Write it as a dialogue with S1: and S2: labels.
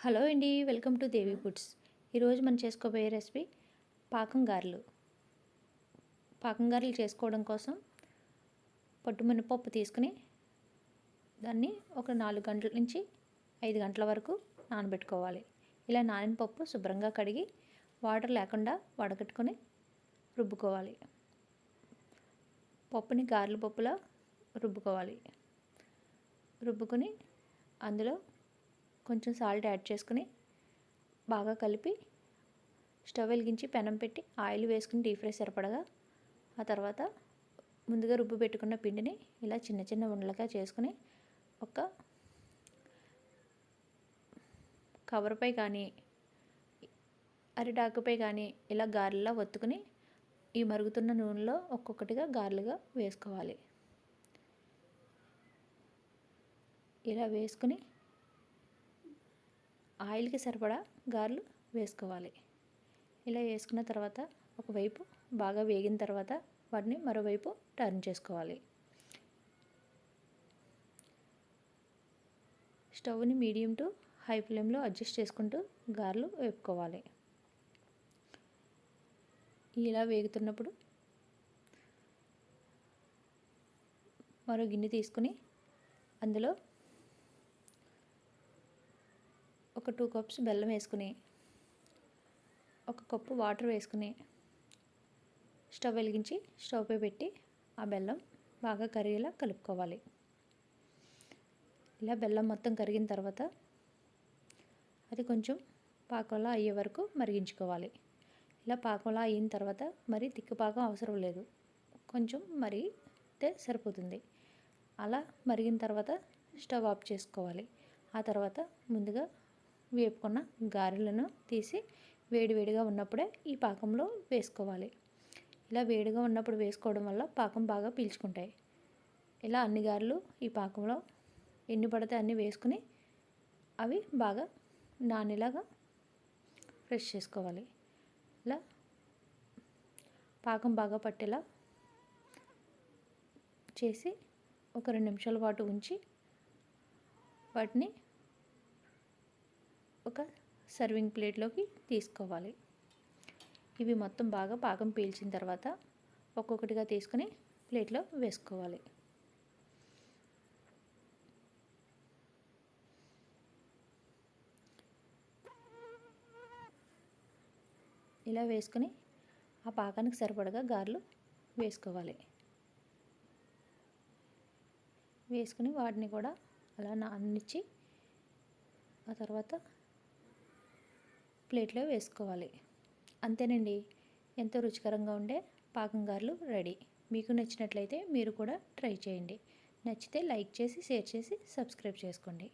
S1: Hello అండి, welcome to Devi foods. ఈరోజు మనం చేసుకోబోయే రెసిపీ పాకం గారెలు. పాకం గారెలు చేసుకోవడం కోసం పొట్టుమినపప్పు తీసుకుని దాన్ని ఒక 4 గంటల నుంచి 5 గంటల వరకు నానబెట్టుకోవాలి. ఇలా నానిన పప్పు శుభ్రంగా కడిగి వాటర్ లేకుండా వడకట్టుకొని రుబ్బుకోవాలి. పప్పుని గారెల పప్పులా రుబ్బుకోవాలి. రుబ్బుకొని అందులో కొంచెం సాల్ట్ యాడ్ చేసుకుని బాగా కలిపి స్టవ్ వెలిగించి పెనం పెట్టి ఆయిల్ వేసుకుని డీప్ ఫ్రై సరిపడగా ఆ తర్వాత ముందుగా రుబ్బు పెట్టుకున్న పిండిని ఇలా చిన్న చిన్న ఉండలుగా చేసుకుని ఒక కవర్పై కానీ అరిటాకుపై కానీ ఇలా గారెలా ఒత్తుకుని ఈ మరుగుతున్న నూనెలో ఒక్కొక్కటిగా గారెలుగా వేసుకోవాలి. ఇలా వేసుకుని ఆయిల్కి సరిపడా గారెలు వేసుకోవాలి. ఇలా వేసుకున్న తర్వాత ఒకవైపు బాగా వేగిన తర్వాత వాటిని మరోవైపు టర్న్ చేసుకోవాలి. స్టవ్ని మీడియం టు హై ఫ్లేమ్లో అడ్జస్ట్ చేసుకుంటూ గారెలు వేపుకోవాలి. ఇలా వేగుతున్నప్పుడు మరో గిన్నె తీసుకుని అందులో ఒక 2 కప్స్ బెల్లం వేసుకుని ఒక కప్పు వాటర్ వేసుకుని స్టవ్ వెలిగించి స్టవ్పై పెట్టి ఆ బెల్లం బాగా కరిగేలా కలుపుకోవాలి. ఇలా బెల్లం మొత్తం కరిగిన తర్వాత అది కొంచెం పాకంలా అయ్యే వరకు మరిగించుకోవాలి. ఇలా పాకంలా అయిన తర్వాత మరి తిక్కు పాకం అవసరం లేదు, కొంచెం మరిగితే సరిపోతుంది. అలా మరిగిన తర్వాత స్టవ్ ఆఫ్ చేసుకోవాలి. ఆ తర్వాత ముందుగా వేపుకున్న గారెలను తీసి వేడివేడిగా ఉన్నప్పుడే ఈ పాకంలో వేసుకోవాలి. ఇలా వేడిగా ఉన్నప్పుడు వేసుకోవడం వల్ల పాకం బాగా పీల్చుకుంటాయి. ఇలా అన్ని గారెలు ఈ పాకంలో ఎన్ని పడితే అన్ని వేసుకుని అవి బాగా నానేలాగా ఫ్రెష్ చేసుకోవాలి. ఇలా పాకం బాగా పట్టేలా చేసి ఒక 2 నిమిషాల పాటు ఉంచి వాటిని ఒక సర్వింగ్ ప్లేట్లోకి తీసుకోవాలి. ఇవి మొత్తం బాగా పాకం పీల్చిన తర్వాత ఒక్కొక్కటిగా తీసుకుని ప్లేట్లో వేసుకోవాలి. ఇలా వేసుకుని ఆ పాకానికి సరిపడగా గారెలు వేసుకోవాలి. వేసుకుని వాటిని కూడా అలా నాననిచ్చి ఆ తర్వాత ప్లేట్లో వేసుకోవాలి. అంతేనండి, ఎంతో రుచికరంగా ఉండే పాకం గారెలు రెడీ. మీకు నచ్చినట్లయితే మీరు కూడా ట్రై చేయండి. నచ్చితే లైక్ చేసి, షేర్ చేసి, సబ్స్క్రైబ్ చేసుకోండి.